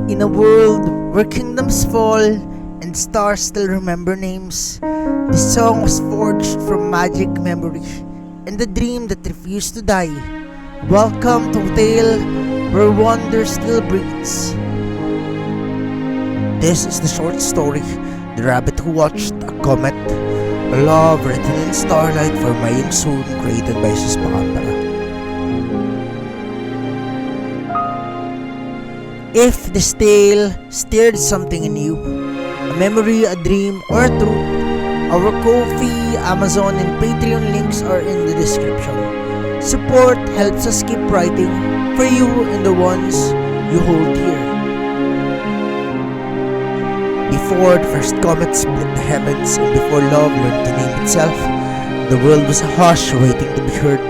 In a world where kingdoms fall and stars still remember names, this song was forged from magic memory and the dream that refused to die. Welcome to a tale where wonder still breathes. This is the short story, The Rabbit Who Watched a Comet, a love written in Starlight for my young soul created by Pacampara. If this tale stirred something in you, a memory, a dream, or a truth, our Ko-fi, Amazon, and Patreon links are in the description. Support helps us keep writing for you and the ones you hold dear. Before the first comet split the heavens and before love learned to name itself, the world was a hush waiting to be heard.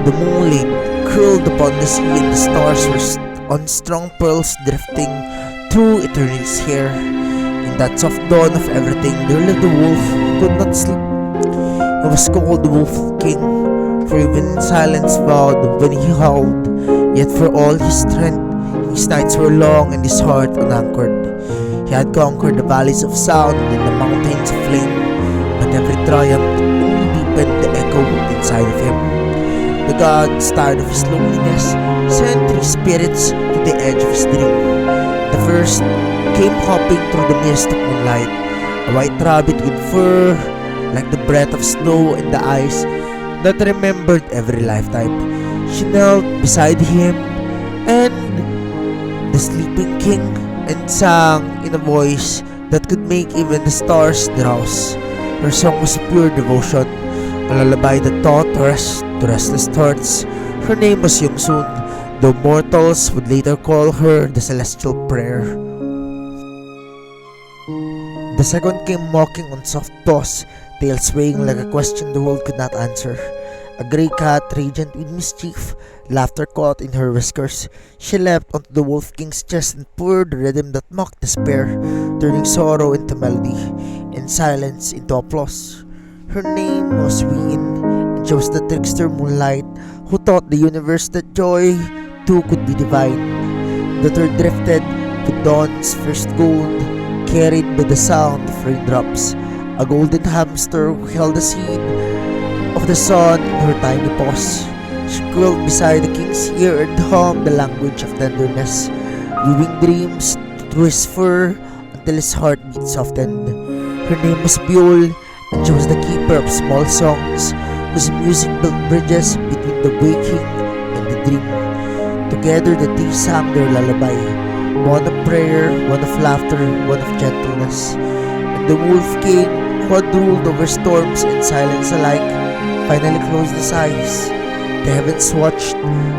The moon lay curled upon the sea and the stars were on strong pearls drifting through eternity's hair. In that soft dawn of everything, there lived a wolf who could not sleep. He was called the Wolf King, for even in silence vowed when he howled. Yet for all his strength, his nights were long and his heart unanchored. He had conquered the valleys of sound and the mountains of flame, but every triumph only deepened the echo inside of him. The gods, tired of his loneliness, sent three spirits to the edge of his dream. The first came hopping through the mist of moonlight, a white rabbit with fur like the breath of snow and the eyes that remembered every lifetime. She knelt beside him and the sleeping king and sang in a voice that could make even the stars drowse. Her song was pure devotion, a lullaby that taught rest to restless thoughts. Her name was Yongsun, though mortals would later call her the Celestial Prayer. The second came walking on soft paws, tail swaying like a question the world could not answer. A grey cat, radiant with mischief, laughter caught in her whiskers. She leapt onto the Wolf King's chest and poured a rhythm that mocked despair, turning sorrow into melody and silence into applause. Her name was Ween, and she was the trickster moonlight who taught the universe that joy too could be divine. The third drifted with dawn's first gold, carried by the sound of raindrops, a golden hamster who held the seed of the sun in her tiny paws. She curled beside the king's ear and hummed the language of tenderness, weaving dreams through his fur until his heartbeat softened. Her name was Biol, and she was the keeper of small songs, whose music built bridges between the waking and the dream. Together the three sang their lullaby, one of prayer, one of laughter, one of gentleness. And the Wolf King, who had ruled over storms and silence alike, finally closed his eyes. The heavens watched,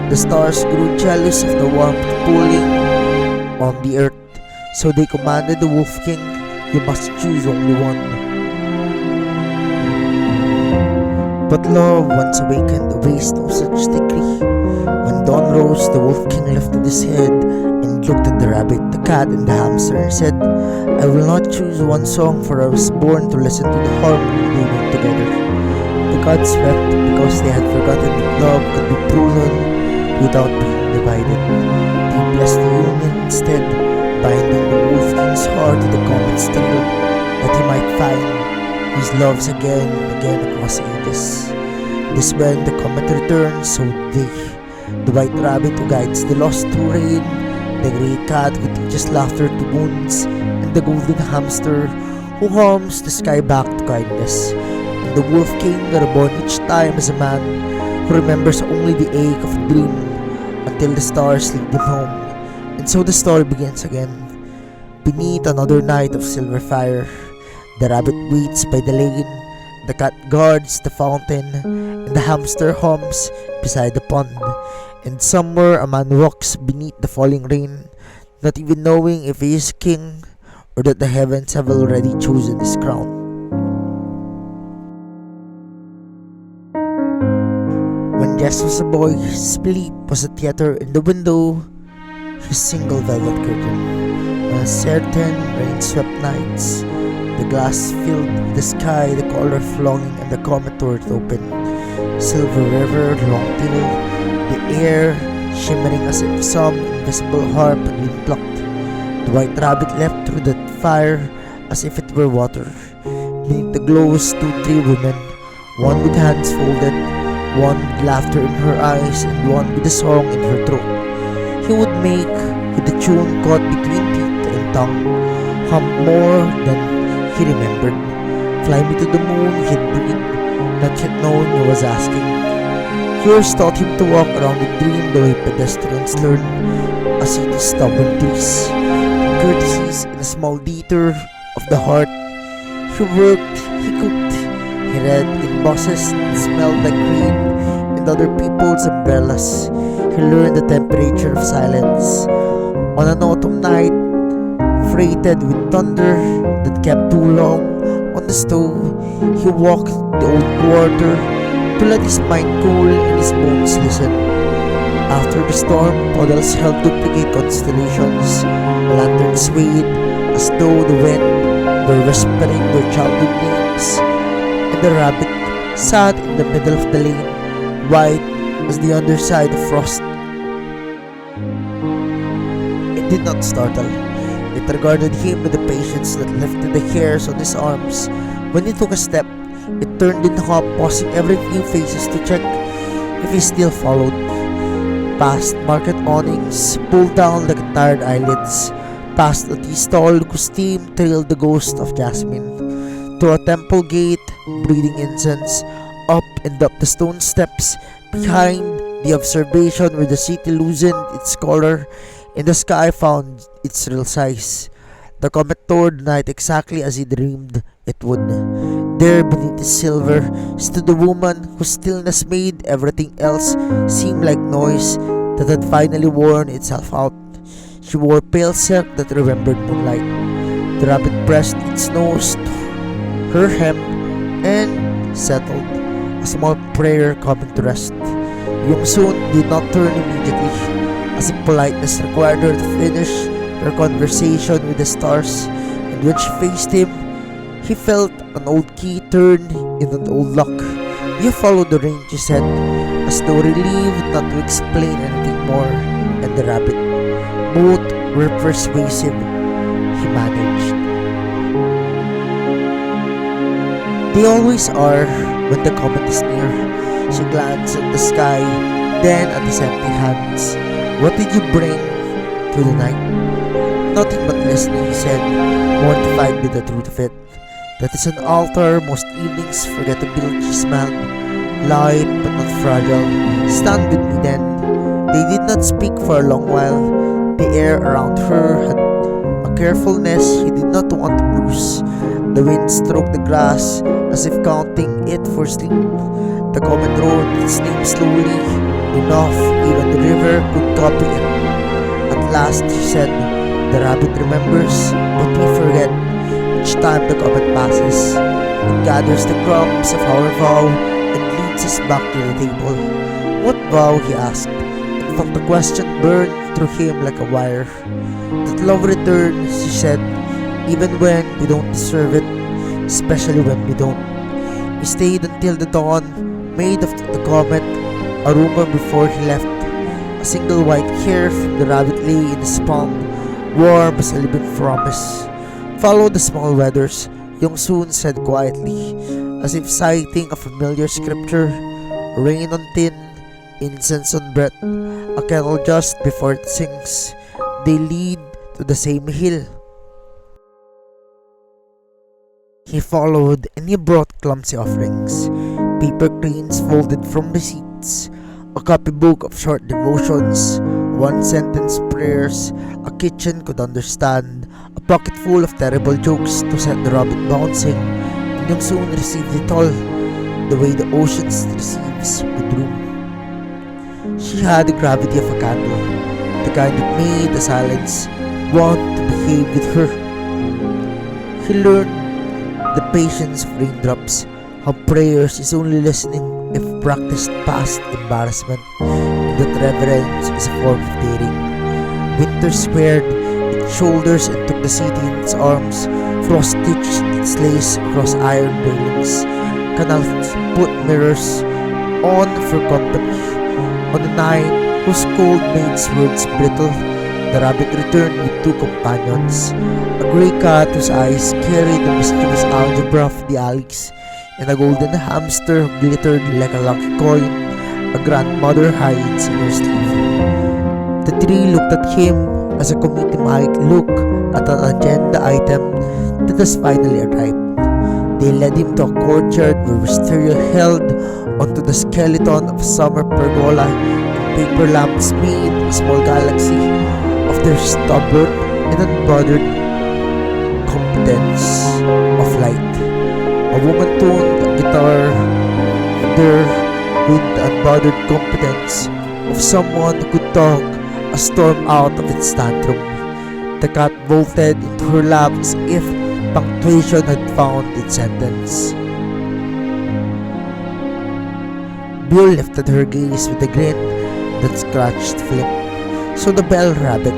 the stars grew jealous of the warmth pooling on the earth, so they commanded the Wolf King, "You must choose only one." But love, once awakened, obeys no such decree. When dawn rose, the Wolf King lifted his head and looked at the rabbit, the cat, and the hamster and said, "I will not choose one song, for I was born to listen to the harmony they make together." The gods wept because they had forgotten that love could be proven without being divided. They blessed the union instead, binding the Wolf King's heart to the comet's tail, that he might find his loves again and again across ages. This when the comet returns, so they, the white rabbit who guides the lost through rain, the grey cat who teaches laughter to wounds, and the golden hamster who hums the sky back to kindness. And the Wolf King, reborn each time as a man who remembers only the ache of a dream until the stars lead him home. And so the story begins again. Beneath another night of silver fire, the rabbit waits by the lane, the cat guards the fountain, and the hamster hums beside the pond. And somewhere a man walks beneath the falling rain, not even knowing if he is king or that the heavens have already chosen his crown. When Jess was a boy, his sleep was a theater in the window, his single velvet curtain. On certain rain-swept nights, the glass filled the sky, the color of longing, and the comet tore it open. Silver river, long till the air, shimmering as if some invisible harp had been plucked. The white rabbit leapt through the fire as if it were water. Beneath the glow stood three women, one with hands folded, one with laughter in her eyes, and one with a song in her throat. He would make, with the tune caught between teeth and tongue, hum more than he remembered. Fly me to the moon, he'd breathe, not yet knowing he was asking. Years taught him to walk around the dream the way pedestrians learn, as city's stubborn trees. Courtesies in a small detour of the heart. He worked, he cooked, he read in buses that smelled like rain and other people's umbrellas. He learned the temperature of silence. On an autumn night, freighted with thunder that kept too long on the stove, he walked the old quarter to let his mind cool and his bones listen. After the storm, puddles helped duplicate constellations. Lanterns swayed as though the wind were whispering their childhood names. And the rabbit sat in the middle of the lane, white as the underside of frost. It did not startle. It regarded him with the patience that lifted the hairs on his arms. When he took a step, it turned in hop, pausing every few faces to check if he still followed. Past market awnings, pulled down like tired eyelids, past a tea stall whose steam trailed the ghost of jasmine, to a temple gate, breathing incense, up and up the stone steps, behind the observation where the city loosened its color and the sky found its real size. The comet toured the night exactly as he dreamed it would. There beneath his silver stood a woman whose stillness made everything else seem like noise that had finally worn itself out. She wore pale silk that remembered moonlight. The rabbit pressed its nose to her hem and settled, a small prayer coming to rest. Young Soon did not turn immediately, as if politeness required her to finish her conversation with the stars, and when she faced him, he felt an old key turn in an old lock. You follow the rain, she said, as though relieved not to explain anything more, and the rabbit. Both were persuasive, he managed. They always are when the comet is near. She glanced at the sky, then at his empty hands. What did you bring to the night? Nothing but listening, he said, mortified with the truth of it. That is an altar most evenings forget to build, she smiled. Light but not fragile. Stand with me then. They did not speak for a long while. The air around her had a carefulness he did not want to bruise. The wind stroked the grass as if counting it for sleep. The comet roared its name slowly, enough even the river could copy it. At last, she said, the rabbit remembers, but we forget. Each time the comet passes, it gathers the crumbs of our vow and leads us back to the table. What vow? He asked. In fact, the question burned through him like a wire. That love returns, she said, even when we don't deserve it, especially when we don't. He stayed until the dawn, made of the comet, a rumor before he left. A single white hair from the rabbit lay in his palm, warm as a living promise. Follow the small weathers, Young Soon said quietly, as if citing a familiar scripture. Rain on tin, incense on bread, a kettle just before it sings. They lead to the same hill. He followed, and he brought clumsy offerings, paper cranes folded from receipts, a copybook of short devotions, one-sentence prayers a kitchen could understand, a pocket full of terrible jokes to set the rabbit bouncing, and Young Soon received it all, the way the ocean receives with room. She had the gravity of a candle, the kind that made the silence want to behave with her. He learned the patience of raindrops, how prayers is only listening if practiced past embarrassment, and that reverence is a form of daring. Winter squared its shoulders and took the city in its arms. Frost stitched its lace across iron railings. Canals put mirrors on for company. On a night whose cold made words brittle, The rabbit returned with two companions, a grey cat whose eyes carried the mischievous algebra of the alleys, and a golden hamster who glittered like a lucky coin a grandmother hides in her sleeve. The three looked at him as a committee might look at an agenda item that has finally arrived. They led him to a courtyard where Wisteria held onto the skeleton of a summer pergola, and paper lamps made a small galaxy of their stubborn and unbothered competence of light. A woman tuned a guitar there with the unbothered competence of someone who could talk a storm out of its tantrum. The cat bolted into her lap as if punctuation had found its sentence. Bill lifted her gaze with a grin that scratched Flip. "So the bell rabbit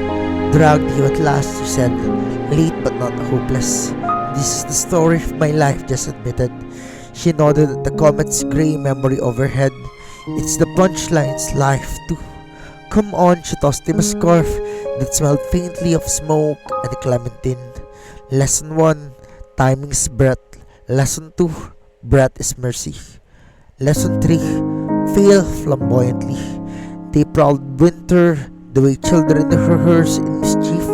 dragged you at last," she said, late but not hopeless. "This is the story of my life," Jess admitted. She nodded at the Comet's grey memory overhead. "It's the punchline's life too. Come on," she tossed him a scarf that smelled faintly of smoke and clementine. Lesson 1. Timing is breath. Lesson 2. Breath is mercy. Lesson 3. Fail flamboyantly. They prowled winter the way children rehearse in mischief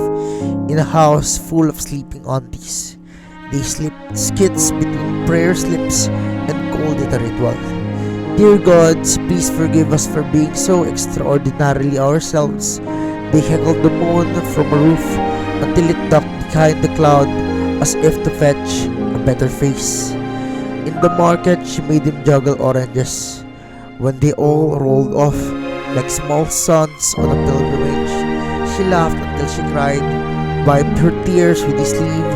in a house full of sleeping aunties. They slipped skits between prayer slips and called it a ritual. "Dear gods, please forgive us for being so extraordinarily ourselves." They heckled the moon from a roof until it ducked behind the cloud as if to fetch a better face. In the market, she made him juggle oranges. When they all rolled off like small sons on a pilgrimage, she laughed until she cried, wiped her tears with his sleeve,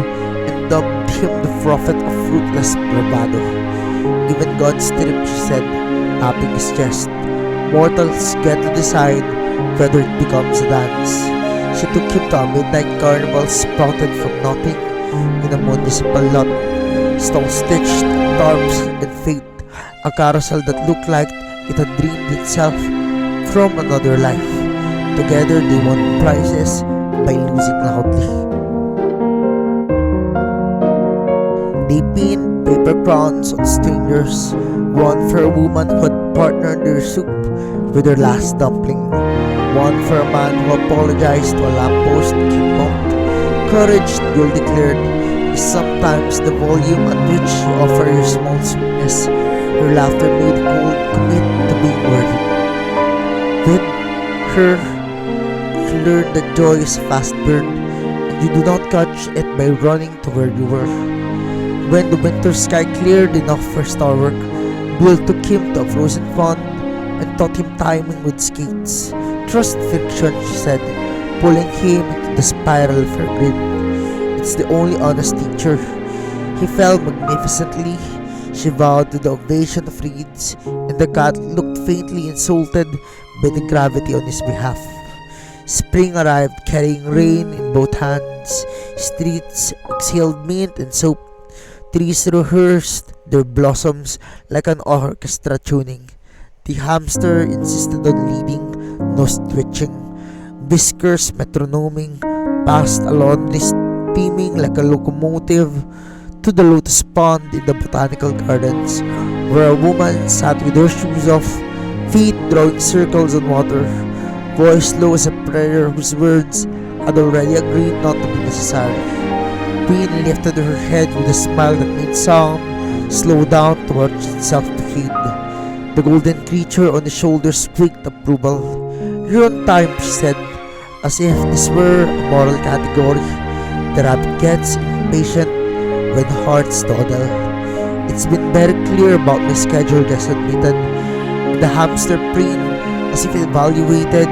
and dubbed him the prophet of fruitless bravado. "Even God stripped," she said, tapping his chest. "Mortals get to decide whether it becomes a dance." She took him to a midnight carnival sprouted from nothing in a municipal lot. Stone-stitched tarps and fate, a carousel that looked like it had dreamed itself from another life. Together they won prizes by losing loudly. They pinned paper crowns on strangers, one for a woman who had partnered their soup with her last dumpling, one for a man who apologized to a lamppost he bumped. Courage, Bill declared, is sometimes the volume at which you offer your small sweetness. Her laughter made Gold commit to being worthy. With her, you learn that joy is a fast burn, and you do not catch it by running to where you were. When the winter sky cleared enough for star work, Bill took him to a frozen pond and taught him timing with skates. "Trust friction," she said, pulling him into the spiral of her grip. "It's the only honest teacher." He fell magnificently. She bowed to the ovation of reeds, and the cat looked faintly insulted by the gravity on his behalf. Spring arrived carrying rain in both hands. Streets exhaled mint and soap. Trees rehearsed their blossoms like an orchestra tuning. The hamster insisted on leading, nose twitching, whiskers metronoming, past a laundry steaming like a locomotive, to the lotus pond in the botanical gardens, where a woman sat with her shoes off, feet drawing circles on water, voice low as a prayer whose words had already agreed not to be necessary. Queen lifted her head with a smile that made sound slow down towards itself to heed. The golden creature on the shoulder squeaked approval. "You're on time," she said, as if this were a moral category. The rabbit gets impatient when hearts dawdle. "It's been very clear about my schedule," Jess admitted. The hamster preened as if it evaluated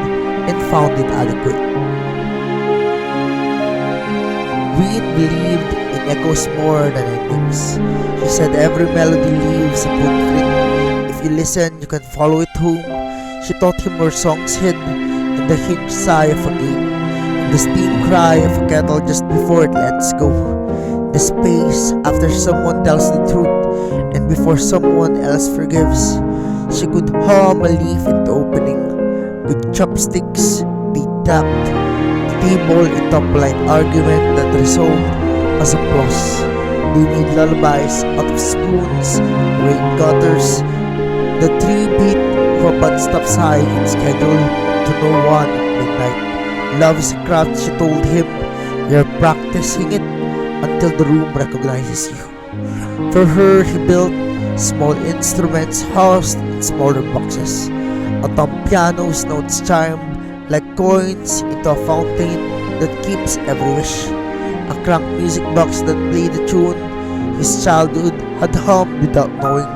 and found it adequate. Green believed in echoes more than endings. She said every melody leaves a footprint. If you listen, you can follow it home. She taught him where songs hid in the hinged sigh of a gate, in the steam cry of a kettle just before it lets go, the space after someone tells the truth and before someone else forgives. She could hum a leaf into opening. With chopsticks, they tapped the nibble into a polite argument that resolved as applause. They made lullabies out of spoons, rain gutters, the 3 beat of a bus stop sign scheduled to no one at midnight. Love is a craft, she told him. You're practicing it until the room recognizes you. For her, he built small instruments housed in smaller boxes. A thumb piano's notes chimed like coins into a fountain that keeps every wish. A cranked music box that played a tune his childhood had hummed without knowing.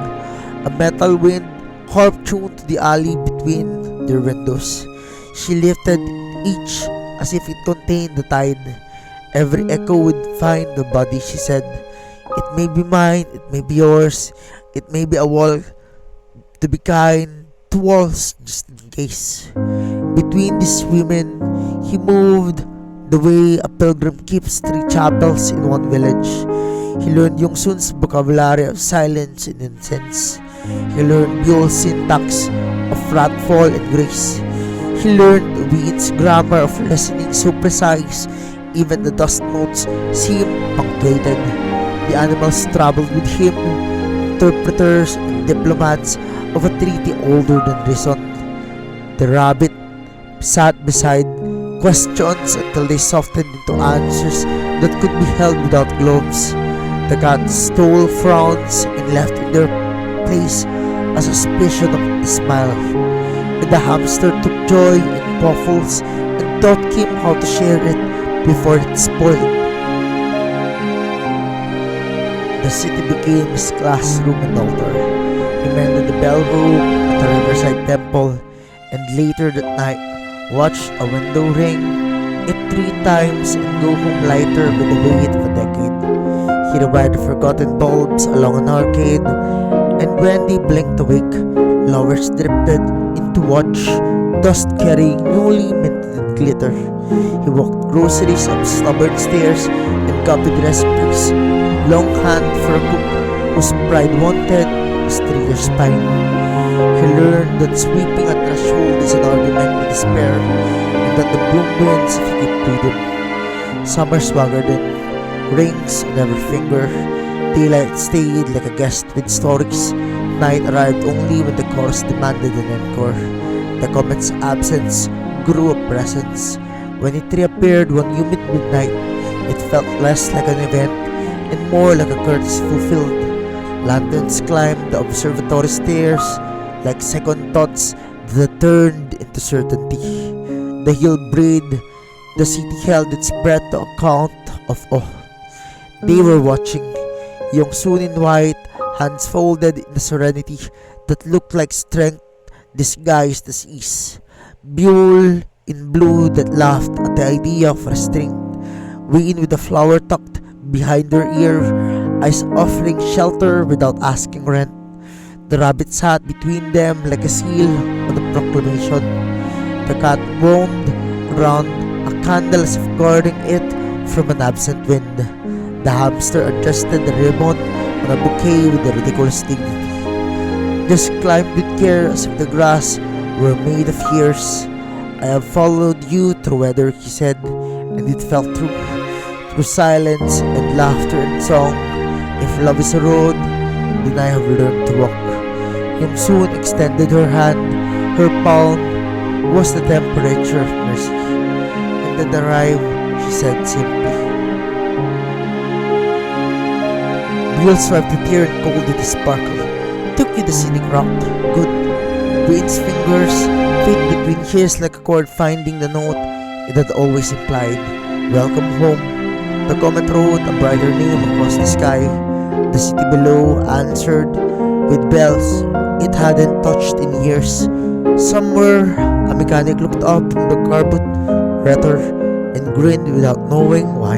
A metal wind harped tune to the alley between their windows. She lifted each as if it contained the tide. Every echo would find the body, she said. It may be mine, it may be yours, it may be a wall to be kind, 2 walls just in case. Between these women, he moved the way a pilgrim keeps 3 chapels in one village. He learned Yongsun's vocabulary of silence and incense. He learned Buell's syntax of pratfall and grace. He learned Ween's grammar of listening so precise, even the dust notes seemed punctuated. The animals traveled with him, interpreters and diplomats of a treaty older than reason. The rabbit sat beside questions until they softened into answers that could be held without gloves. The cat stole frowns and left in their place a suspicion of a smile. And the hamster took joy in waffles and taught Kim how to share it before it spoiled. The city became his classroom and altar. He mended the bell room at the riverside temple, and later that night watched a window ring it 3 times and go home lighter with the weight of a decade. He rewired the forgotten bulbs along an arcade, and when they blinked awake, flowers drifted in to watch, dust carrying newly minted glitter. He walked groceries up stubborn stairs and copied recipes, long hand for a cook whose pride wanted a straighter spine. He learned that sweeping a threshold is an argument with despair, and that the broom wins if you keep freedom. Summer swaggered in, rings on every finger. Daylight stayed like a guest with stories. Night arrived only when the chorus demanded an encore. The comet's absence grew a presence. When it reappeared one humid midnight, it felt less like an event and more like a courtesy fulfilled. Lanterns climbed the observatory stairs like second thoughts that turned into certainty. The hill brayed, the city held its breath to account of awe. They were watching, Yongsun in white, hands folded in a serenity that looked like strength disguised as ease. Buell in blue that laughed at the idea of restraint. Ween with a flower tucked behind her ear, eyes offering shelter without asking rent. The rabbit sat between them like a seal on a proclamation. The cat roamed around a candle as if guarding it from an absent wind. The hamster adjusted the ribbon on a bouquet with a ridiculous dignity. Just climbed with care as if the grass were made of years. I have followed you through weather, he said, and it felt true. Through silence and laughter and song. If love is a road, then I have learned to walk. Yong-soon extended her hand. Her palm was the temperature of mercy. And then arrive, she said simply. Buell swiped the tear and cold in the sparkle. Took you the scenic route. Good. Wayne's fingers fit between his like a cord finding the note it had always implied. Welcome home. The comet wrote a brighter name across the sky. The city below answered with bells it hadn't touched in years. Somewhere, a mechanic looked up from the carbon rhetor and grinned without knowing why.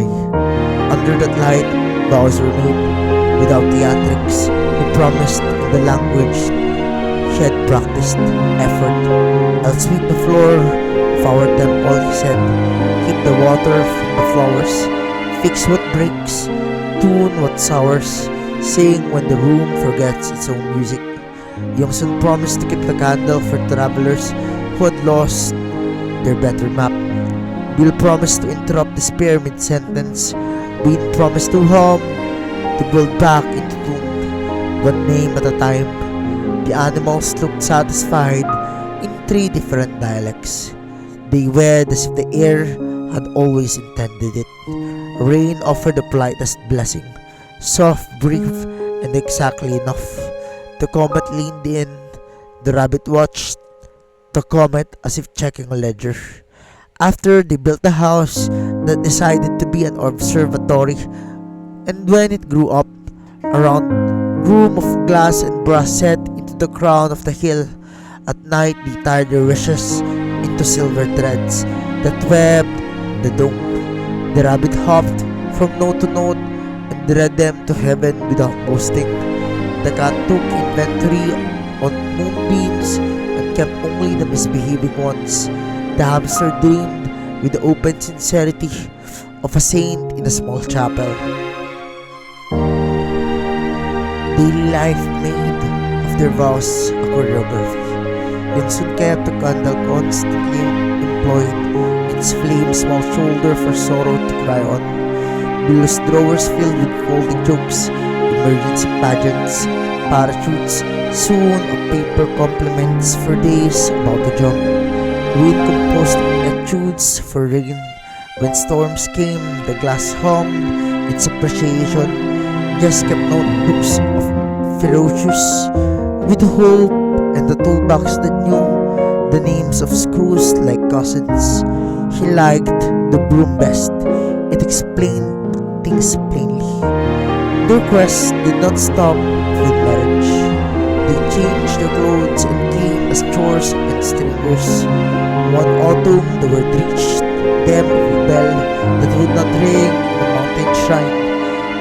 Under that light, vows were made without theatrics. He promised in the language he had practiced. Effort. I'll sweep the floor of our temple, he said. Keep the water from the flowers. Fix what breaks. Tune what sours. Sing when the room forgets its own music. Yongsun promised to keep the candle for travelers who had lost their better map. Bill promised to interrupt the spear mid-sentence. Bean promised to hum, to build back into tune, one name at a time. The animals looked satisfied in three different dialects. They wailed as if the air had always intended it. Rain offered the politest blessing, soft, brief, and exactly enough. The comet leaned in. The rabbit watched the comet as if checking a ledger. After they built the house that decided to be an observatory, and when it grew up, a round room of glass and brass set into the crown of the hill. At night they tied their wishes into silver threads that webbed the dome. The rabbit hopped from note to note and read them to heaven without boasting. The cat took inventory on moonbeams and kept only the misbehaving ones. The hamster dreamed with the open sincerity of a saint in a small chapel. Daily life made of their vows a choreography. Yunsun kept the candle constantly employed, its flame small shoulder for sorrow to cry on. Bill's drawers filled with folding jokes, emergency pageants, parachutes, soon of paper compliments for days about to jump. Wind composed etudes for rain. When storms came, the glass hummed its appreciation. Just kept notebooks of ferocious with hope and the toolbox that knew the names of screws like cousins. He liked the broom best. It explained things plainly. Their quest did not stop with marriage. They changed their clothes and came as chores and stringers. One autumn the word reached them of a bell that would not ring in the mountain shrine.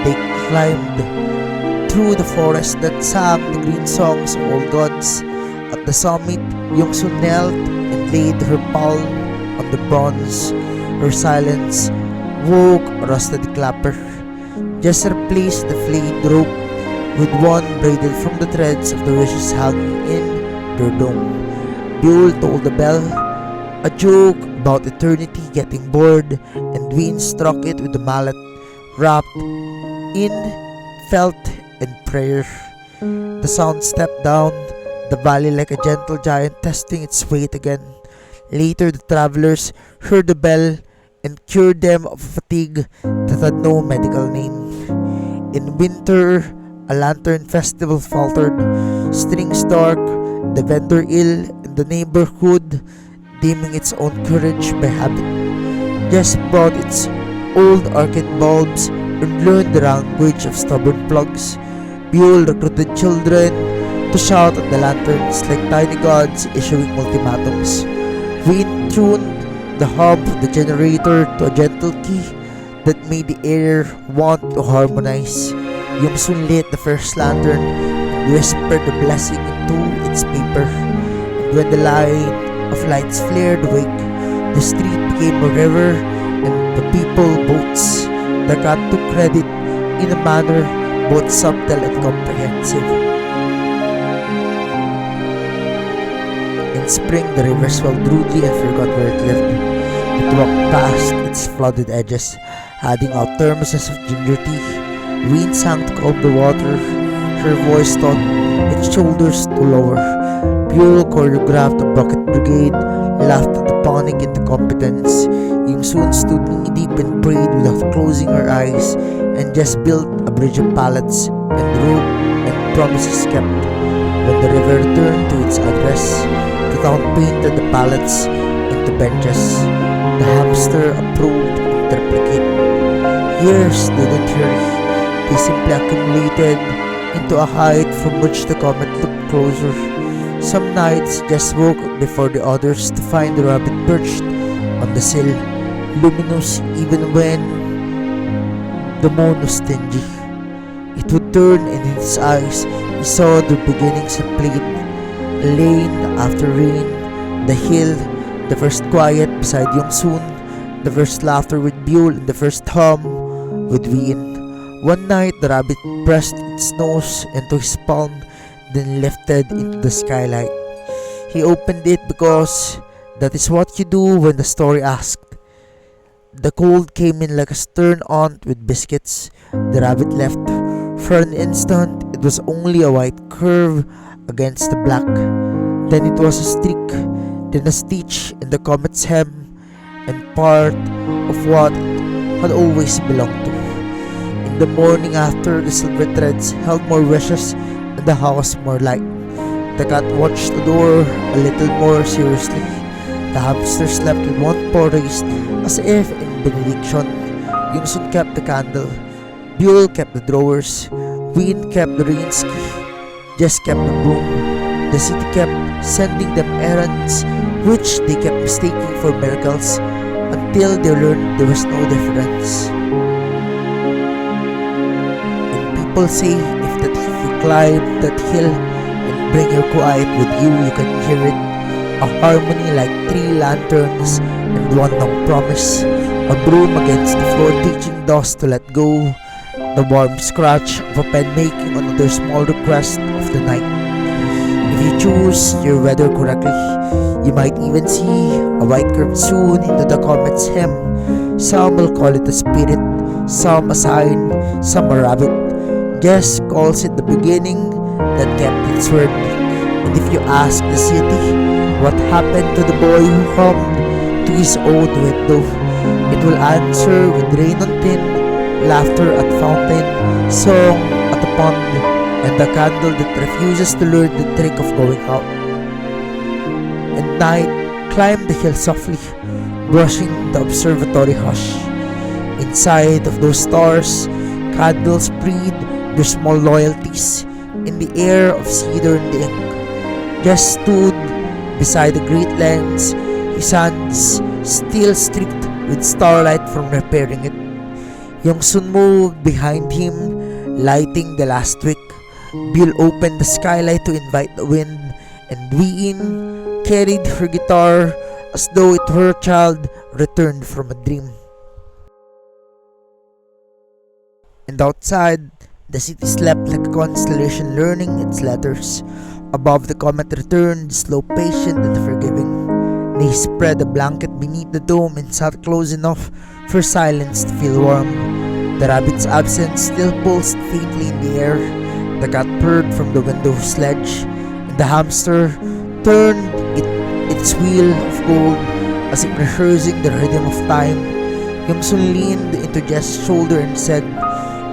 They climbed through the forest that sang the green songs of old gods. At the summit, Yongsun knelt and laid her palm on the bronze. Her silence woke a rusted clapper. Just replaced the flayed rope with one braided from the threads of the wishes hanging in their dome. Buell told the bell a joke about eternity getting bored, and Dwayne struck it with the mallet, wrapped in felt and prayer. The sound stepped down the valley like a gentle giant testing its weight again. Later the travelers heard the bell and cured them of fatigue that had no medical name. In winter, a lantern festival faltered, strings dark, the vendor ill, and the neighborhood dimming its own courage by habit. Jess brought its old arcade bulbs and learned the language of stubborn plugs. Buell recruited children to shout at the lanterns like tiny gods issuing ultimatums. We tuned the hum of the generator to a gentle key that made the air want to harmonize. Yumsun lit the first lantern and whispered the blessing into its paper. And when the light of lights flared awake, the street became a river and the people boats. The cat took credit in a manner both subtle and comprehensive. In spring, the river swelled rudely and forgot where it lived. It walked past its flooded edges, adding out thermoses of ginger tea. Wind sang to calm the water. Her voice taught its shoulders to lower. Buell choreographed a bucket brigade, laughed at the panic into competence. Yung soon stood knee-deep and prayed without closing her eyes, and just built a bridge of pallets and rope and promises kept. When the river returned to its address, the town painted the pallets into benches. The hamster approved and replicate. Years didn't hurry. They simply accumulated into a height from which the comet looked closer. Some nights Jess woke before the others to find the rabbit perched on the sill, luminous even when the moon was stingy. It would turn, and in his eyes he saw the beginnings of plate. Lane after rain, the hill, the first quiet beside Yongsun, the first laughter with Buell, and the first hum with Wien. One night the rabbit pressed its nose into his palm, then lifted into the skylight. He opened it because that is what you do when the story asked. The cold came in like a stern aunt with biscuits. The rabbit left. For an instant, it was only a white curve against the black. Then it was a streak, then a stitch in the comet's hem, and part of what it had always belonged to. In the morning after, the silver threads held more wishes and the house more light. The cat watched the door a little more seriously. The hamster slept with one paw raised as if in benediction. Yungsun kept the candle. Buell kept the drawers. Win kept the rain ski. Jess kept the broom. The city kept sending them errands, which they kept mistaking for miracles until they learned there was no difference. And people say if you climb that hill and bring your quiet with you can hear it. A harmony like 3 lanterns and one long promise. A broom against the floor teaching dust to let go. The warm scratch of a pen making another small request of the night. If you choose your weather correctly, you might even see a white curve soon into the comet's hem. Some will call it a spirit, some a sign, some a rabbit. Jess calls it the beginning that kept its word. And if you ask the city what happened to the boy who hummed to his own window, it will answer with rain on tin, laughter at fountain, song at a pond, and the candle that refuses to learn the trick of going out. And night climbed the hill softly, brushing the observatory hush. Inside of those stars, candles breathe their small loyalties in the air of cedar and the ink. Just stood beside the great lens, his hands still streaked with starlight from repairing it. Yongsun moved behind him, lighting the last wick. Bill opened the skylight to invite the wind, and Ween carried her guitar as though it were a child returned from a dream. And outside, the city slept like a constellation learning its letters. Above, the comet returned, slow, patient, and forgiving. They spread a blanket beneath the dome and sat close enough for silence to feel warm. The rabbit's absence still pulsed faintly in the air. The cat purred from the window sledge, and the hamster turned its wheel of gold as if rehearsing the rhythm of time. Yongsun leaned into Jess's shoulder and said,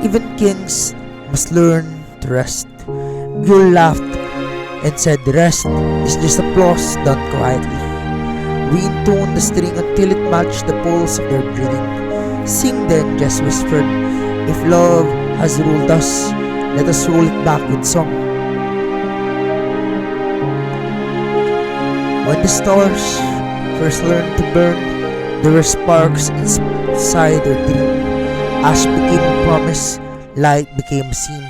"Even kings must learn to rest." Buell laughed and said, "Rest is just applause done quietly." We intoned the string until it matched the pulse of their breathing. "Sing then," Jess whispered. "If love has ruled us, let us roll it back with song." When the stars first learned to burn, there were sparks inside their dream. Ash became a promise, light became a scene.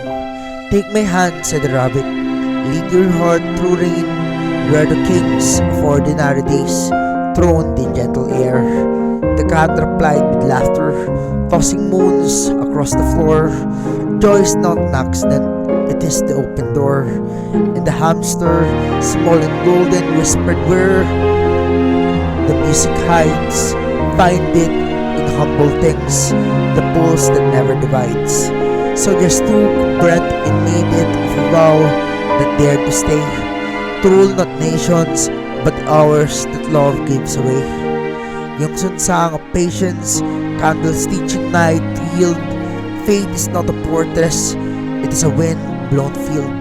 "Take my hand," said the rabbit. "Lead your heart through rain, where the kings of ordinary days throned in gentle air." The cat replied with laughter, tossing moons across the floor. "Joy is not an accident, it is the open door." And the hamster, small and golden, whispered where the music hides. Find it in humble things, the pulse that never divides. So just took breath and made it of a vow that dared to stay, to rule not nations, but hours that love gives away. Yongsun sang of patience, candles teaching night to yield. Fate is not a fortress, it is a wind-blown field.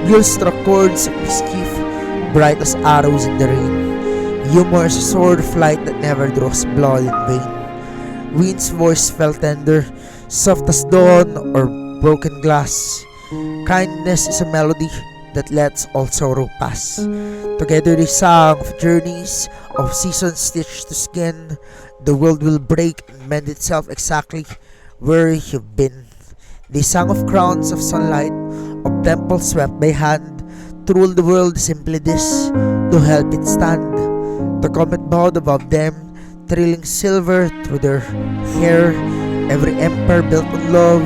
Buell struck chords of mischief, bright as arrows in the rain. Humor is a sword of light that never draws blood in vain. Ween's voice felt tender, soft as dawn or broken glass. Kindness is a melody that lets all sorrow pass. Together they sang of journeys, of seasons stitched to skin. The world will break and mend itself exactly where you've been. They sang of crowns of sunlight, of temples swept by hand. To rule the world simply this, to help it stand. The comet bowed above them, trailing silver through their hair. Every empire built on love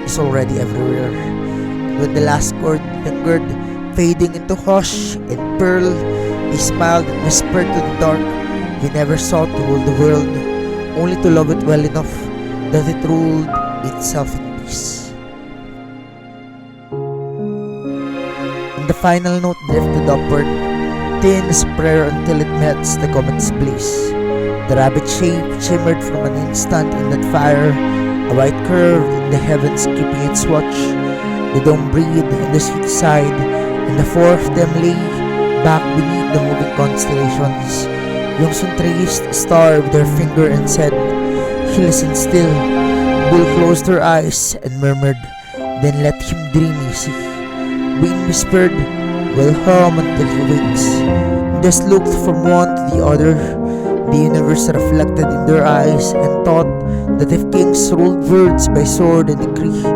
is already everywhere. And when the last chord lingered, fading into hush and pearl, he smiled and whispered to the dark, We never sought to rule the world, only to love it well enough that it ruled itself in peace. And the final note drifted upward, thin as prayer until it met the comet's blaze. The rabbit shape shimmered from an instant in that fire, a white curve in the heavens keeping its watch. The dome breathed on the city side, and the four of them lay back beneath the moving constellations. Yongsun traced a star with her finger and said, "He listened still." Bill closed her eyes and murmured, "Then let him dream easy." Wayne whispered, "We'll hum until he wakes." They just looked from one to the other. The universe reflected in their eyes and thought that if kings ruled worlds by sword and decree,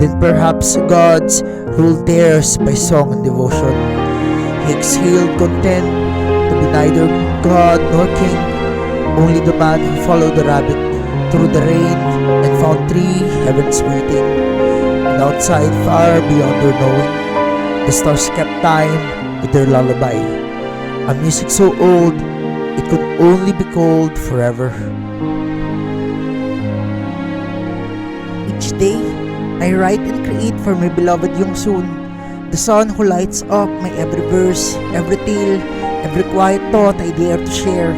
then perhaps gods ruled theirs by song and devotion. He exhaled content to be neither god nor king, only the man who followed the rabbit through the rain and found 3 heavens waiting. And outside, far beyond their knowing, the stars kept time with their lullaby, a music so old it could only be called forever. Each day, I write and create for my beloved Yongsun, the sun who lights up my every verse, every tale, every quiet thought I dare to share.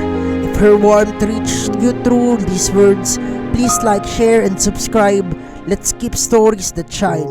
If her warmth reached you through these words, please like, share, and subscribe. Let's keep stories that shine.